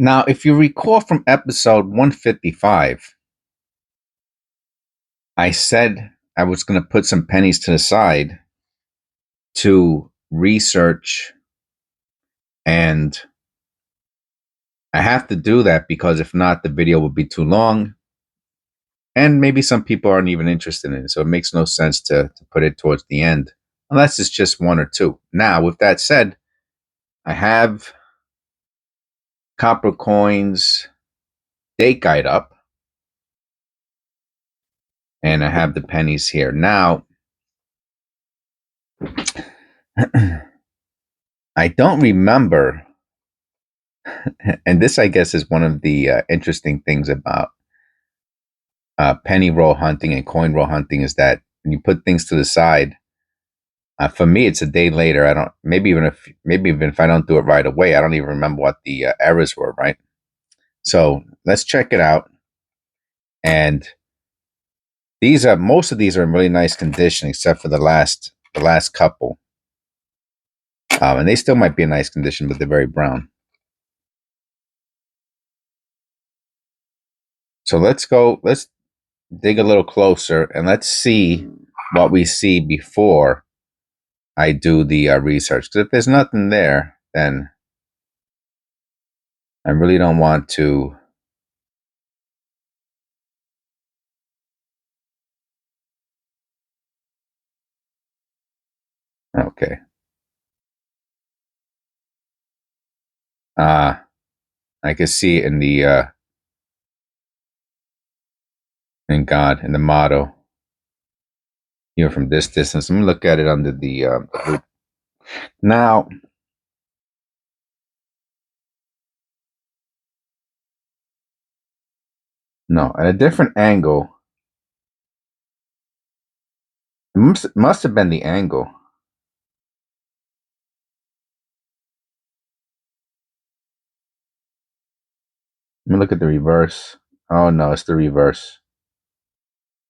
Now, if you recall from episode 155, I said I was going to put some pennies to the side to research, and I have to do that because if not, the video will be too long, and maybe some people aren't even interested in it, so it makes no sense to put it towards the end, unless it's just one or two. Now, with that said, I have copper coins date guide up, and I have the pennies here. Now, I don't remember, and this, I guess, is one of the interesting things about penny roll hunting and coin roll hunting is that when you put things to the side, for me, it's a day later. I don't, maybe even if I don't do it right away, I don't even remember what the errors were, right? So let's check it out. And most of these are in really nice condition, except for the last couple. And they still might be in nice condition, but they're very brown. So let's dig a little closer and let's see what we see before I do the research. Because if there's nothing there, then I really don't want to. Okay. I can see it in the in God, in the motto. Even from this distance, let me look at it under the loop. Now, no, at a different angle. It must have been the angle. Let me look at the reverse. Oh no, it's the reverse.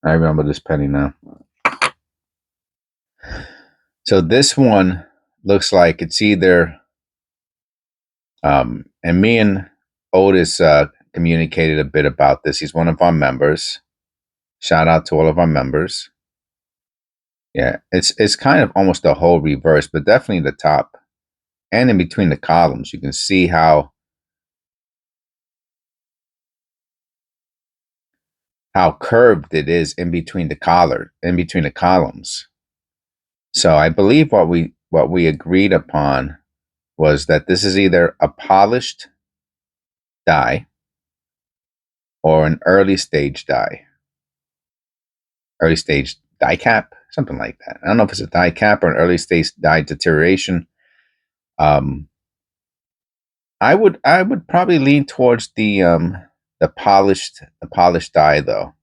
I remember this penny now. So this one looks like it's either, and me and Otis communicated a bit about this. He's one of our members. Shout out to all of our members. Yeah, it's kind of almost the whole reverse, but definitely the top and in between the columns. You can see how curved it is in between the columns. So I believe what we agreed upon was that this is either a polished die or an early stage die cap, something like that. I don't know if it's a die cap or an early stage die deterioration. I would probably lean towards the polished die though,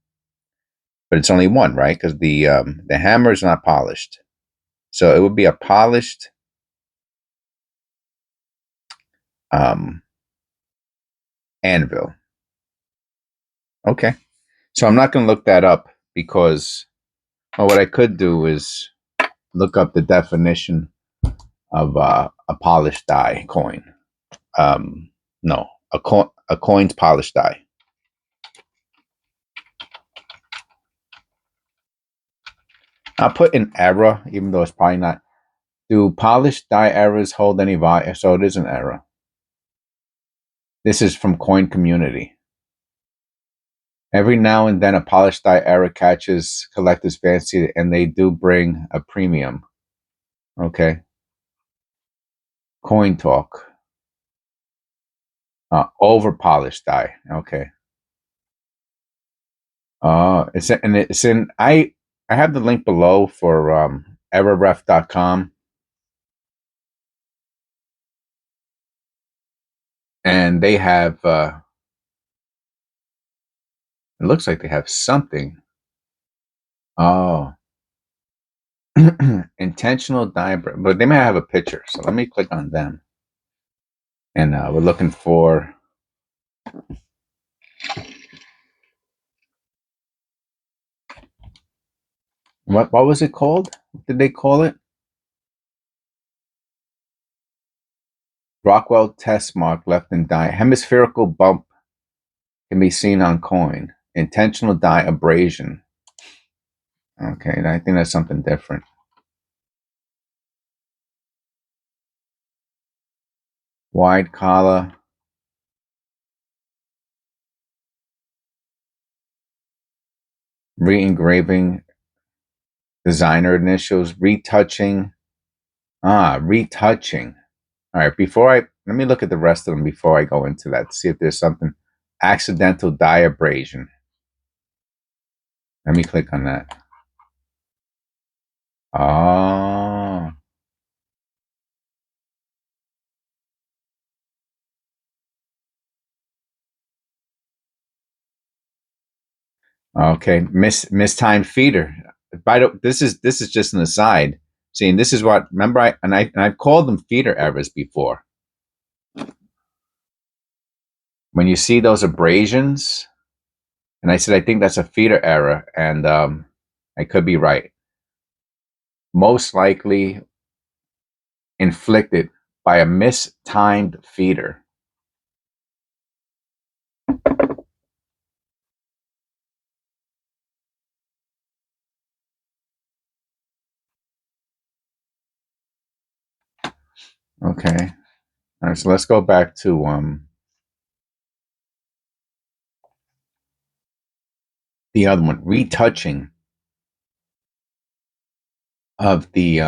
but it's only one, right? Because the hammer is not polished, so it would be a polished anvil. Okay, so I'm not going to look that up because what I could do is look up the definition of a polished die coin. No, a coin's polished die. I'll put in error, even though it's probably not. Do polished die errors hold any value? So it is an error. This is from Coin Community. Every now and then a polished die error catches collectors' fancy, and they do bring a premium. Okay. Coin Talk. Over polished die. Okay. It's in. I have the link below for errorref.com, and they have. It looks like they have something. Oh, intentional die, but they may have a picture. So let me click on them, and we're looking for. What was it called? What did they call it? Rockwell test mark left in die. Hemispherical bump can be seen on coin. Intentional die abrasion. Okay, I think that's something different. Wide collar. Re-engraving. Designer initials. Retouching. Retouching. All right, let me look at the rest of them before I go into that. See if there's something. Accidental die abrasion. Let me click on that. Oh. Okay, mistimed feeder. This is just an aside. See, and this is what remember I've called them feeder errors before. When you see those abrasions, and I said I think that's a feeder error, and I could be right. Most likely inflicted by a mistimed feeder. Okay. All right, so let's go back to the other one, retouching of the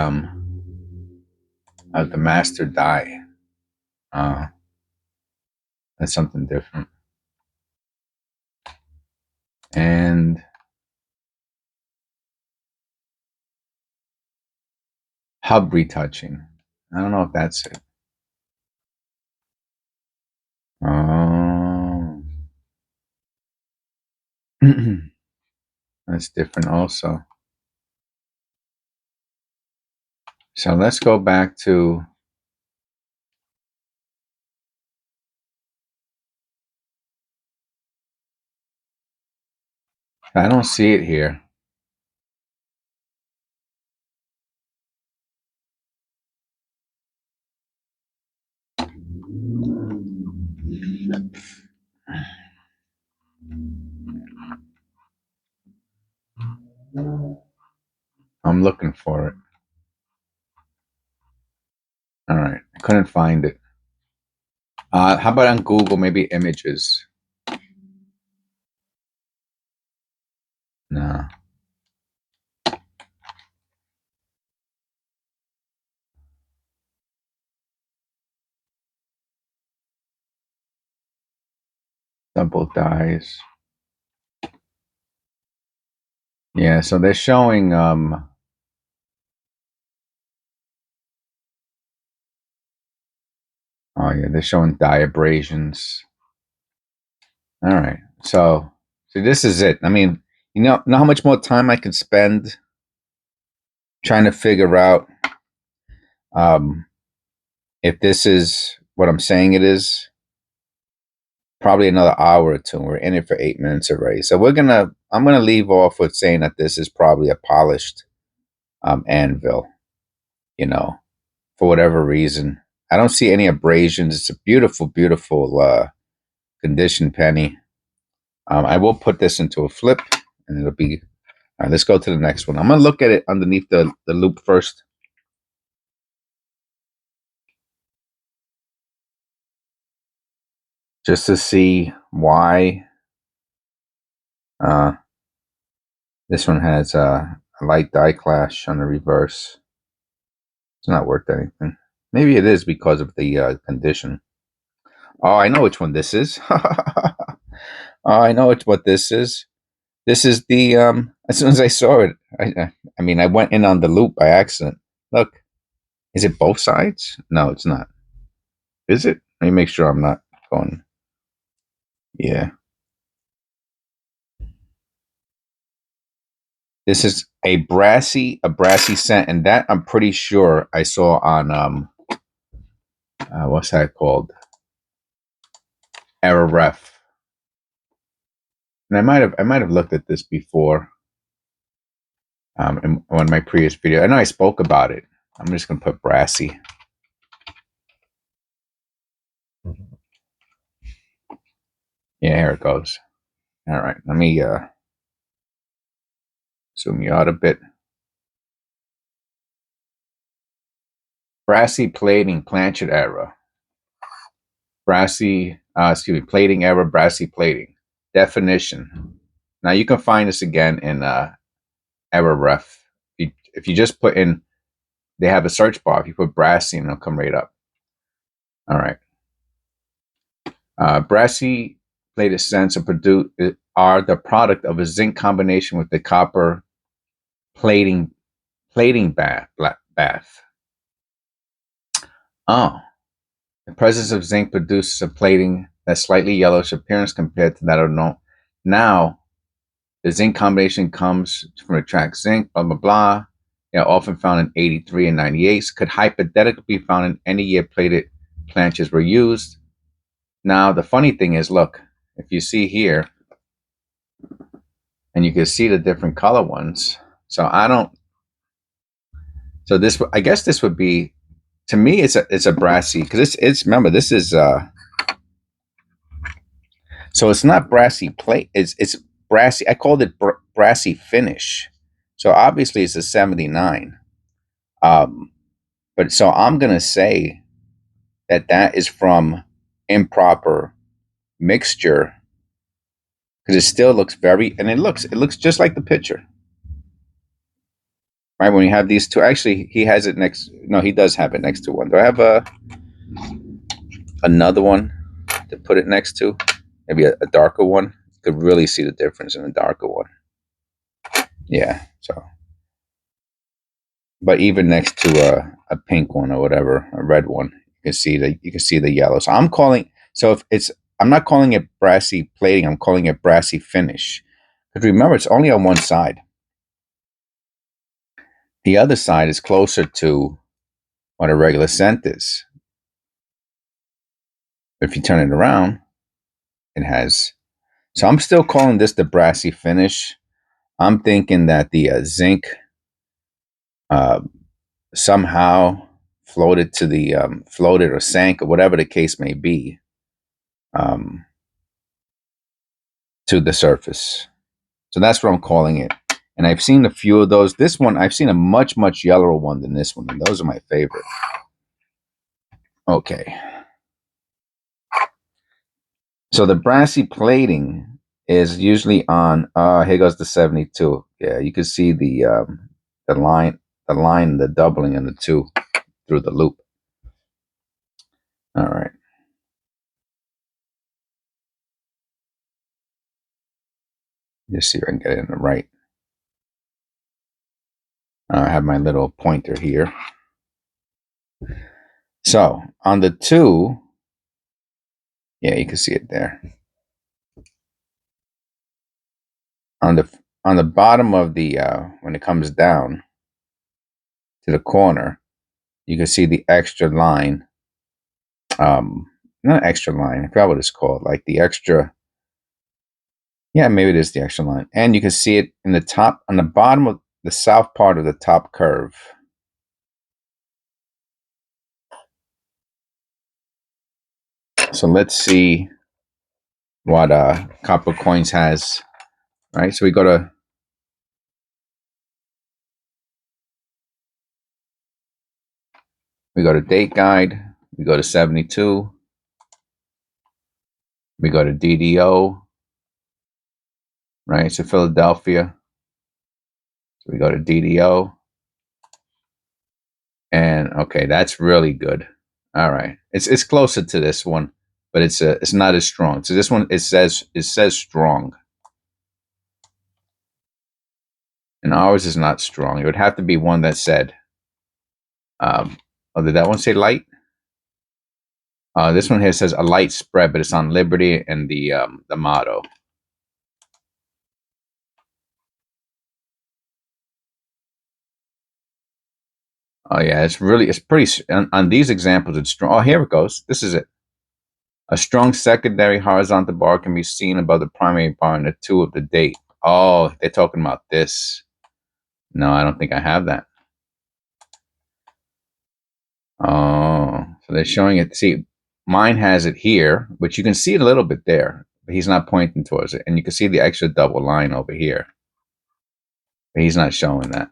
master die. That's something different. And hub retouching. I don't know if that's it. Oh. That's different also. So let's go back to I don't see it here. I'm looking for it. All right. I couldn't find it. How about on Google, maybe images? No. Double dies. Yeah, so they're showing oh yeah, they're showing die abrasions. All right. So this is it. I mean, know how much more time I can spend trying to figure out um if this is what I'm saying it is. Probably another hour or two. We're in it for 8 minutes already. So I'm gonna leave off with saying that this is probably a polished anvil, for whatever reason. I don't see any abrasions. It's a beautiful, beautiful condition penny. I will put this into a flip and it'll be all right. Let's go to the next one. I'm gonna look at it underneath the loop first. Just to see why this one has a light die clash on the reverse. It's not worth anything. Maybe it is because of the condition. Oh, I know which one this is. Oh, I know what this is. This is the as soon as I saw it, I mean I went in on the loop by accident. Look, is it both sides? No, it's not. Is it? Let me make sure I'm not going. Yeah. This is a brassy scent, and that I'm pretty sure I saw on what's that called? Error Ref. And I might have looked at this before in one of my previous videos. I know I spoke about it. I'm just gonna put brassy. Yeah, here it goes. All right, let me zoom you out a bit. Brassy plating, planchet error. Plating error, brassy plating. Definition. Now you can find this again in error ref. If you just put in, they have a search bar. If you put brassy, and it'll come right up. All right. Brassy plated cents are the product of a zinc combination with the copper plating bath. Oh, the presence of zinc produces a plating that's slightly yellowish appearance compared to that of no. Now, the zinc combination comes from the track zinc, blah, blah, blah. They are often found in 83 and 98. Could hypothetically be found in any year plated planches were used. Now, the funny thing is, look, if you see here, and you can see the different color ones. So I guess this would be, to me, it's a brassy, because it's remember, this is so it's not brassy plate. It's brassy. I called it brassy finish. So obviously it's a 79. But so I'm gonna say that is from improper mixture, because it still looks and it looks just like the picture. Right, when you have these two, actually he has it next. No, he does have it next to one. Do I have another one to put it next to? Maybe a darker one. You could really see the difference in the darker one. Yeah. So, but even next to a pink one or whatever, a red one, you can see the yellow. So I'm not calling it brassy plating. I'm calling it brassy finish. Because remember, it's only on one side. The other side is closer to what a regular scent is. If you turn it around, it has. So I'm still calling this the brassy finish. I'm thinking that the zinc uh, somehow floated or sank or whatever the case may be, um, to the surface. So that's what I'm calling it. And I've seen a few of those. This one, I've seen a much, much yellower one than this one. And those are my favorite. Okay. So the brassy plating is usually on, here goes the 72. Yeah, you can see the line, the doubling in the two through the loop. All right. Just see if I can get it in the right. I have my little pointer here. So on the two, yeah, you can see it there. On the bottom of the when it comes down to the corner, you can see the extra line. Not extra line. I forgot what it's called. Like the extra. Yeah, maybe it is the extra line. And you can see it in the top, on the bottom of the south part of the top curve. So let's see what Copper Coins has. Right. So we go to date guide. We go to 72. We go to DDO. Right. So Philadelphia. So we go to DDO. And okay, that's really good. All right. It's closer to this one, but it's not as strong. So this one, it says strong. And ours is not strong. It would have to be one that said, oh, did that one say light? This one here says a light spread, but it's on Liberty and the motto. Oh yeah, it's pretty, on these examples, it's strong. Oh, here it goes. This is it. A strong secondary horizontal bar can be seen above the primary bar in the two of the date. Oh, they're talking about this. No, I don't think I have that. Oh, so they're showing it. See, mine has it here, which you can see it a little bit there. but he's not pointing towards it. And you can see the extra double line over here. But he's not showing that.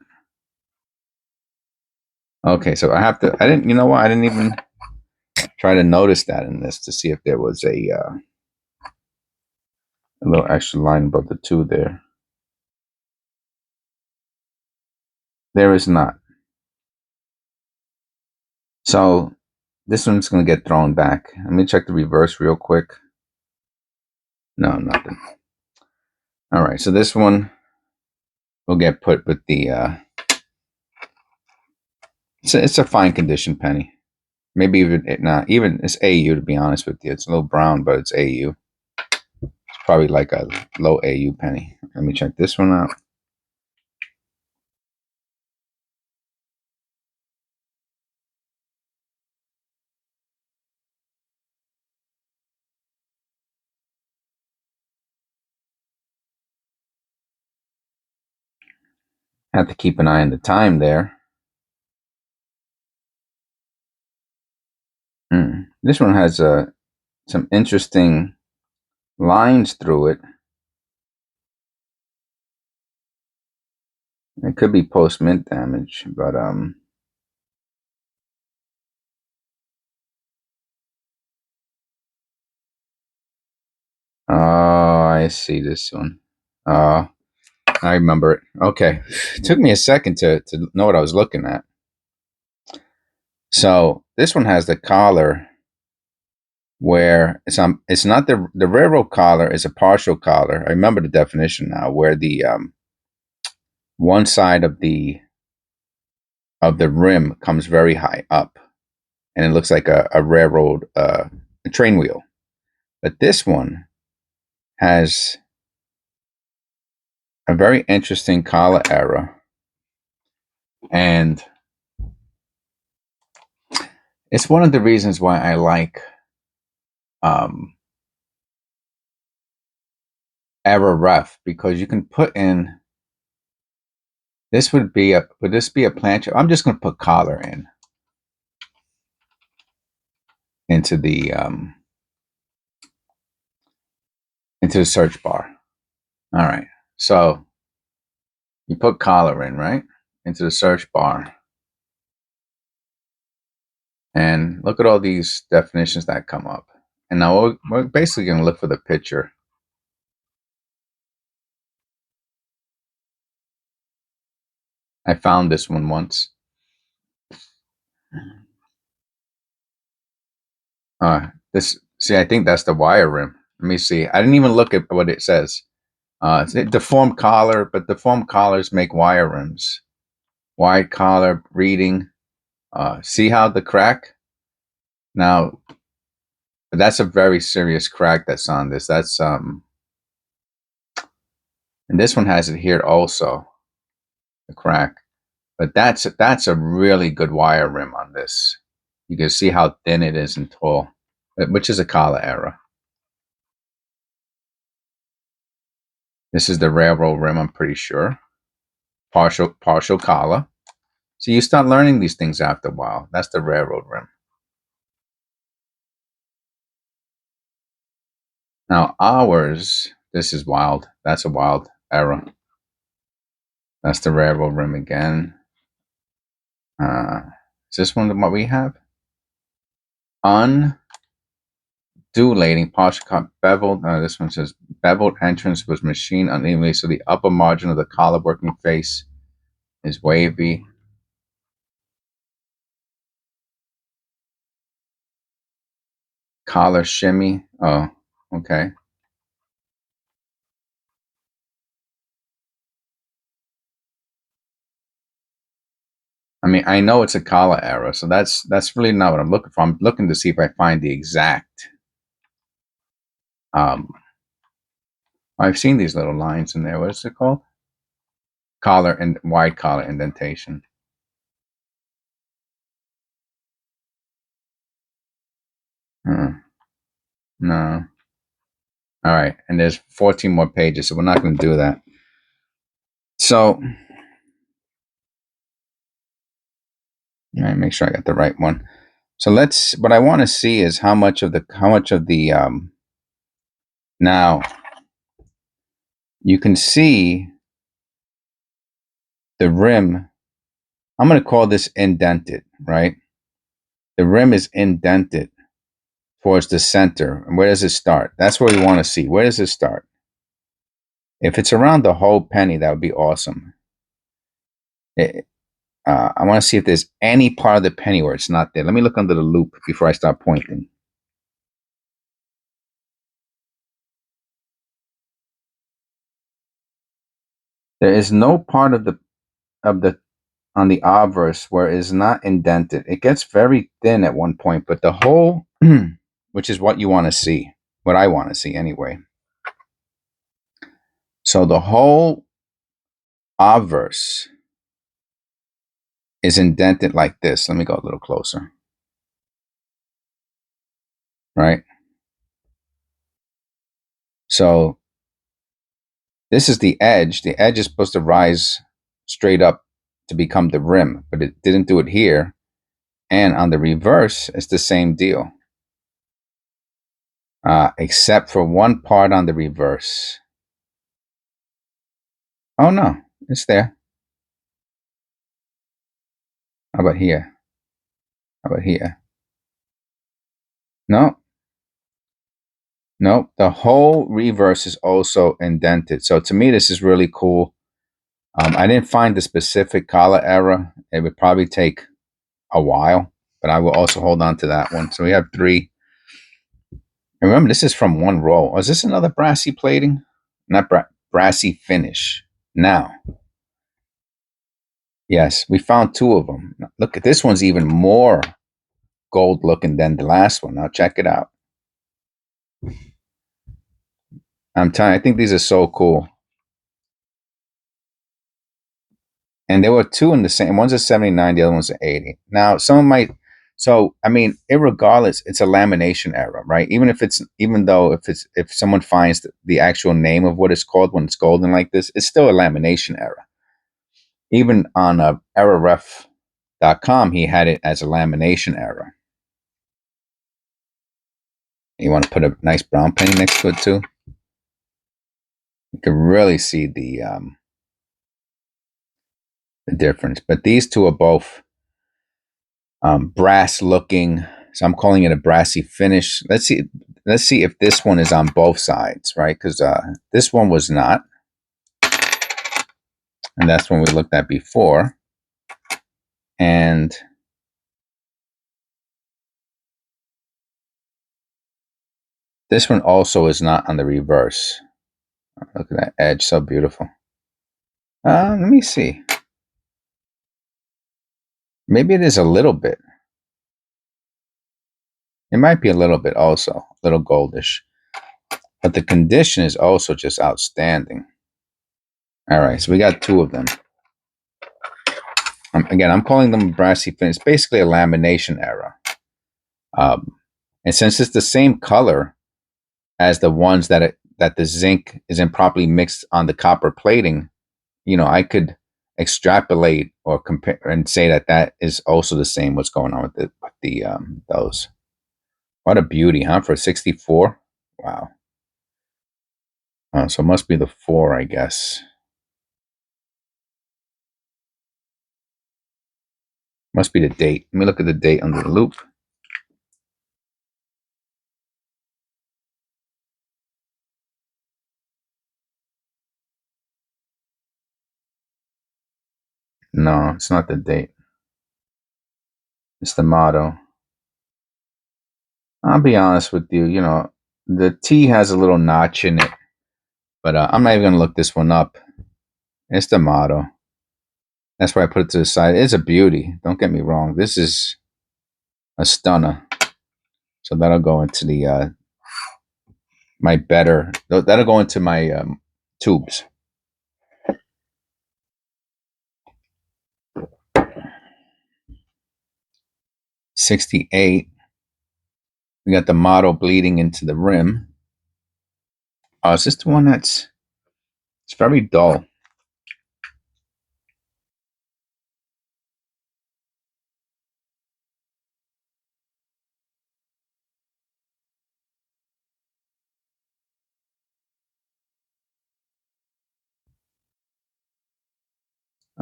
Okay, so I didn't, you know what? I didn't even try to notice that in this to see if there was a little extra line above the 2 there. There is not. So this one's going to get thrown back. Let me check the reverse real quick. No, nothing. All right, so this one will get put with the, it's a fine condition penny. Maybe even, even it's AU, to be honest with you. It's a little brown, but it's AU. It's probably like a low AU penny. Let me check this one out. Have to keep an eye on the time there. This one has some interesting lines through it. It could be post-mint damage, but oh, I see this one. I remember it. Okay. It took me a second to know what I was looking at. So this one has the collar where it's not the railroad collar is a partial collar. I remember the definition now, where the one side of the rim comes very high up and it looks like a railroad a train wheel. But this one has a very interesting collar error, and it's one of the reasons why I like error ref, because you can put in, this would this be a plancher? I'm just going to put collar into the search bar. All right, so you put collar in, right, into the search bar, and look at all these definitions that come up. And now we're basically going to look for the picture. I found this one once. I think that's the wire rim. Let me see. I didn't even look at what it says. It's a deformed collar, but deformed collars make wire rims. Wide collar, reading. See how the crack? Now, that's a very serious crack that's on this. That's and this one has it here also, the crack. But that's a really good wire rim on this. You can see how thin it is and tall, which is a collar error. This is the railroad rim, I'm pretty sure. Partial collar. So you start learning these things after a while. That's the railroad rim. Now ours, this is wild. That's a wild error. That's the railroad rim again. Is this one what we have? Undulating partial cut beveled. This one says beveled entrance was machined unevenly, so the upper margin of the collar working face is wavy. Collar shimmy. Oh, okay. I mean, I know it's a collar error, so that's really not what I'm looking for. I'm looking to see if I find the exact. I've seen these little lines in there. What is it called? Collar and wide collar indentation. No. All right, and there's 14 more pages, so we're not going to do that. So, all right, make sure I got the right one. So what I want to see is how much of the Now, you can see the rim. I'm going to call this indented, right? The rim is indented towards the center. And where does it start? That's where we want to see. Where does it start? If it's around the whole penny, that would be awesome. I want to see if there's any part of the penny where it's not there. Let me look under the loop before I start pointing. There is no part of the on the obverse where it is not indented. It gets very thin at one point, but the whole, which is what you want to see, what I want to see anyway. So the whole obverse is indented like this. Let me go a little closer. Right? So this is the edge. The edge is supposed to rise straight up to become the rim, but it didn't do it here. And on the reverse, it's the same deal. Except for one part on the reverse. Oh no, it's there. How about here? How about here? No. Nope. The whole reverse is also indented. So to me, this is really cool. I didn't find the specific collar error. It would probably take a while, but I will also hold on to that one. So we have 3. And remember, this is from one roll. Oh, is this another brassy plating? Not brassy finish. Now, yes, we found 2 of them. Look at this one's even more gold looking than the last one. Now check it out. I'm telling you, I think these are so cool. And there were 2 in the same. One's a 79, the other one's an 80. Now, some might. So, I mean, irregardless, it's a lamination error, right? If someone finds the actual name of what it's called when it's golden like this, it's still a lamination error. Even on errorref.com, he had it as a lamination error. You want to put a nice brown penny next to it too. You can really see the difference. But these 2 are both brass looking, so I'm calling it a brassy finish. Let's see if this one is on both sides, right? Because this one was not, and that's one we looked at before. And this one also is not on the reverse. Look at that edge, so beautiful. Let me see. Maybe it is a little bit. It might be a little bit also, a little goldish. But the condition is also just outstanding. All right, so we got 2 of them. Again, I'm calling them brassy finish. It's basically a lamination error. And since it's the same color as the ones that the zinc is improperly mixed on the copper plating, I could extrapolate or compare and say that is also the same. What's going on with those? What a beauty, huh? For 64, wow. So it must be the 4, I guess. Must be the date. Let me look at the date under the loop. No, it's not the date. It's the motto. I'll be honest with you. The T has a little notch in it, but I'm not even going to look this one up. It's the motto. That's why I put it to the side. It's a beauty. Don't get me wrong. This is a stunner. So that'll go into the that'll go into my tubes. $68. We got the motto bleeding into the rim. Oh, is this the one it's very dull?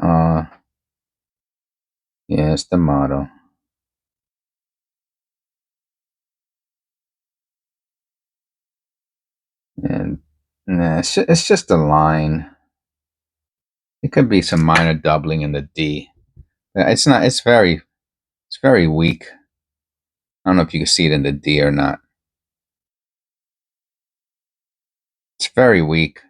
Yeah, it's the motto. And nah, it's just a line. It could be some minor doubling in the D. It's not. It's very weak. I don't know if you can see it in the D or not. It's very weak.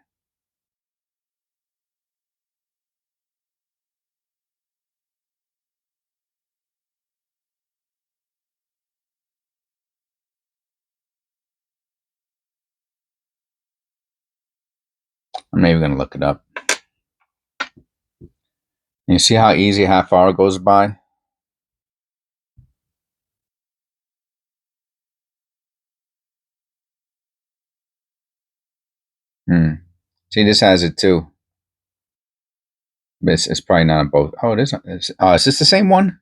I'm not even gonna look it up. You see how easy a half hour goes by? Hmm. See, this has it too. But it's probably not on both. Oh, it is. Oh, is this the same one?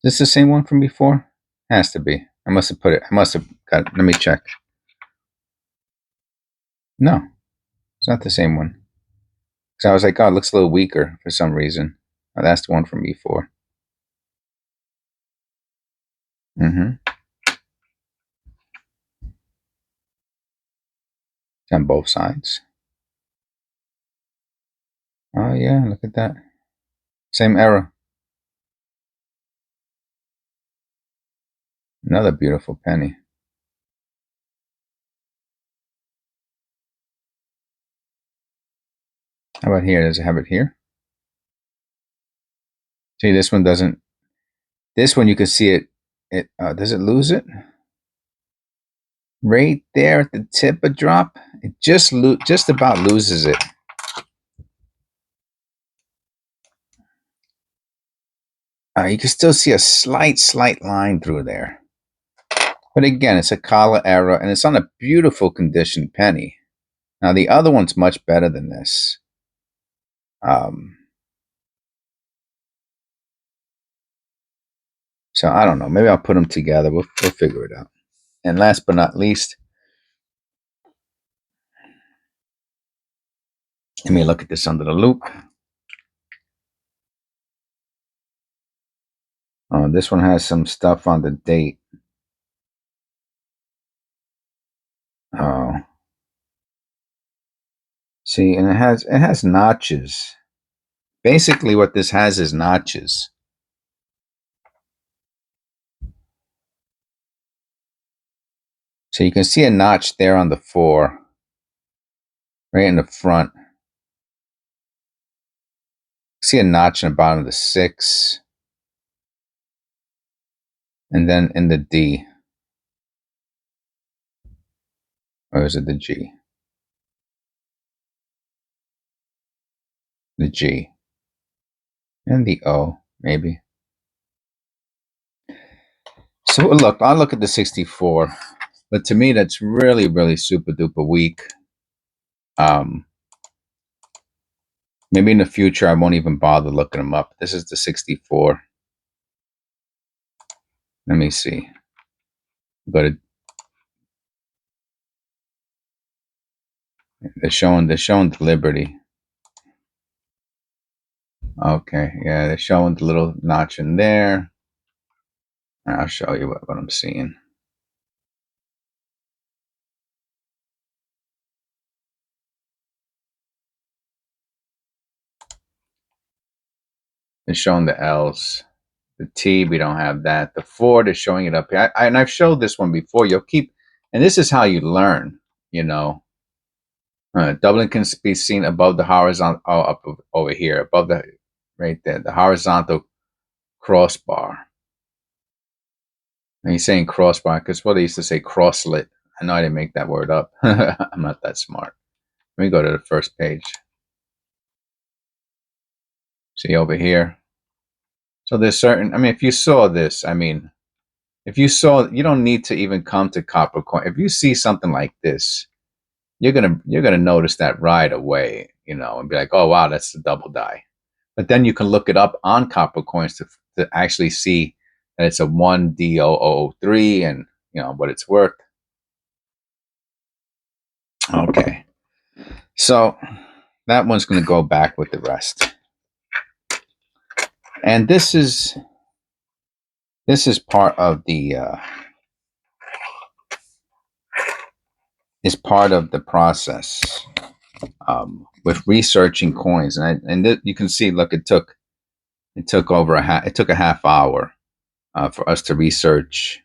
Is this the same one from before? Has to be. I must have put it. I must have got. Let me check. No, it's not the same one. So I was like, oh, it looks a little weaker for some reason. Oh, that's the one from before. Mm-hmm. It's on both sides. Oh yeah, look at that. Same era. Another beautiful penny. How about here? Does it have it here? See, this one doesn't. This one you can see it. It does it lose it? Right there at the tip of drop, it just about loses it. You can still see a slight line through there. But again, it's a collar error, and it's on a beautiful condition penny. Now the other one's much better than this. So I don't know. Maybe I'll put them together. We'll figure it out. And last but not least, let me look at this under the loop. This one has some stuff on the date. Oh, see, and it has notches. Basically, what this has is notches. So you can see a notch there on the 4, right in the front. See a notch in the bottom of the 6, and then in the D. Or is it the G? The G. And the O, maybe. So look, I'll look at the 64. But to me, that's really, really super duper weak. Maybe in the future, I won't even bother looking them up. This is the 64. Let me see. But they're showing the Liberty. Okay, yeah, they're showing the little notch in there. I'll show you what I'm seeing. They're showing the L's. The T, we don't have that. The 4, they're showing it up here. And I've showed this one before. You'll keep, and this is how you learn, you know. Dublin can be seen above the horizontal, up over here, above the, right there, the horizontal crossbar. And he's saying crossbar because what they used to say crosslet. I know I didn't make that word up. I'm not that smart. Let me go to the first page. See over here. So there's certain, I mean, if you saw this, I mean, if you saw, you don't need to even come to copper coin. If you see something like this, you're gonna notice that right away, you know, and be like, oh wow, that's the double die. But then you can look it up on copper coins to actually see that it's a 1D0003 and you know what it's worth. Okay, so that one's going to go back with the rest. And this is part of the process with researching coins. And you can see, look, it took over it took a half hour for us to research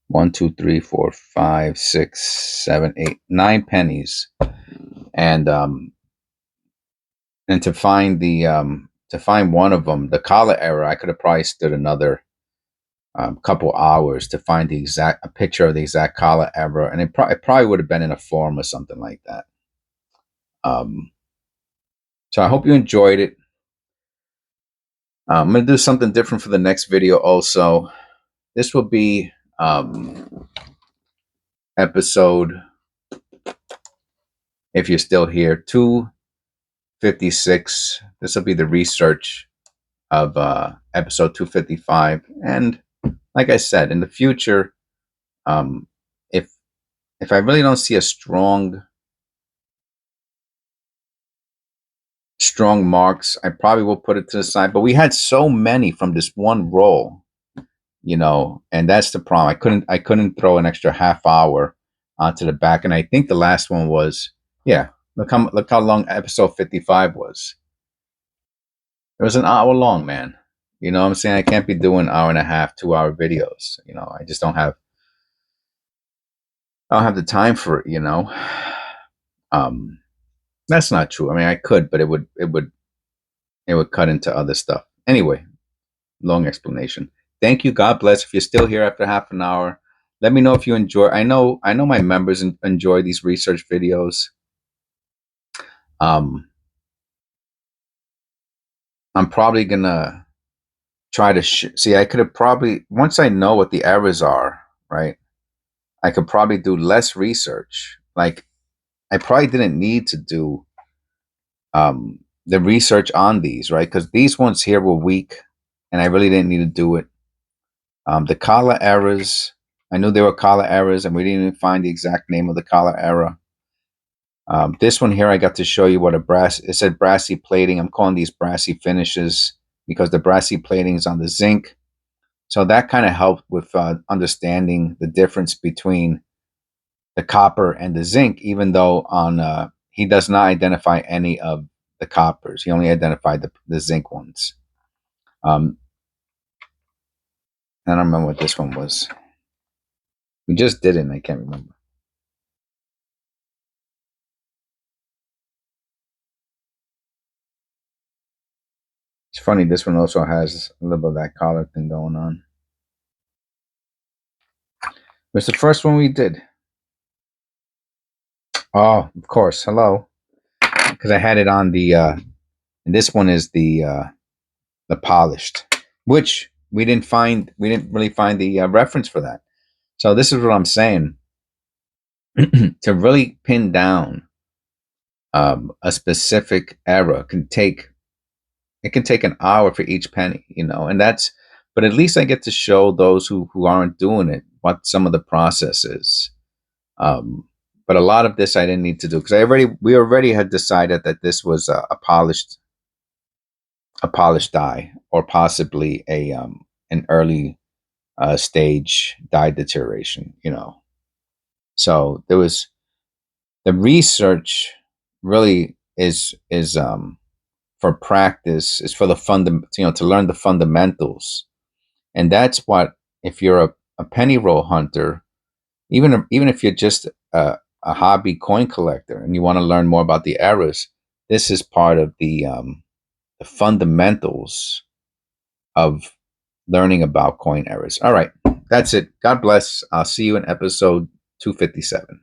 1, 2, 3, 4, 5, 6, 7, 8, 9 pennies, and to find one of them, the collar error. I could have probably stood another couple hours to find a picture of the exact collar error, and it probably would have been in a forum or something like that. So I hope you enjoyed it. I'm going to do something different for the next video also. This will be episode, if you're still here, 256. This will be the research of episode 255. And like I said, in the future, if I really don't see a strong marks, I probably will put it to the side. But we had so many from this one roll, and that's the problem. I couldn't throw an extra half hour onto the back. And I think the last one was, yeah, look how long episode 55 was. It was an hour long, man. You know what I'm saying? I can't be doing hour and a half, 2-hour videos. I just don't have the time for it, That's not true. I mean, I could, but it would cut into other stuff. Anyway, long explanation. Thank you. God bless. If you're still here after half an hour, let me know if you enjoy. I know my members enjoy these research videos. I'm probably gonna try to see. I could have probably, once I know what the errors are, right, I could probably do less research. Like, I probably didn't need to do the research on these, right? Because these ones here were weak, and I really didn't need to do it. The collar errors, I knew there were collar errors, and we didn't even find the exact name of the collar error. This one here, I got to show you what it said brassy plating. I'm calling these brassy finishes because the brassy plating is on the zinc. So that kind of helped with understanding the difference between the copper and the zinc, even though he does not identify any of the coppers. He only identified the zinc ones. I don't remember what this one was. We just did it, and I can't remember. It's funny, this one also has a little bit of that collar thing going on. It was the first one we did. Oh, of course. Hello. Because I had it on the and this one is the polished, which we didn't really find the reference for that. So this is what I'm saying. To really pin down a specific error can take an hour for each penny, and but at least I get to show those who aren't doing it what some of the process is. But a lot of this I didn't need to do because we already had decided that this was a polished die, or possibly an early stage die deterioration, So there was the research really is for practice, is for the to learn the fundamentals. And that's what, if you're a penny roll hunter, even if you're just a hobby coin collector and you want to learn more about the errors, this is part of the fundamentals of learning about coin errors. All right, that's it. God bless. I'll see you in episode 257.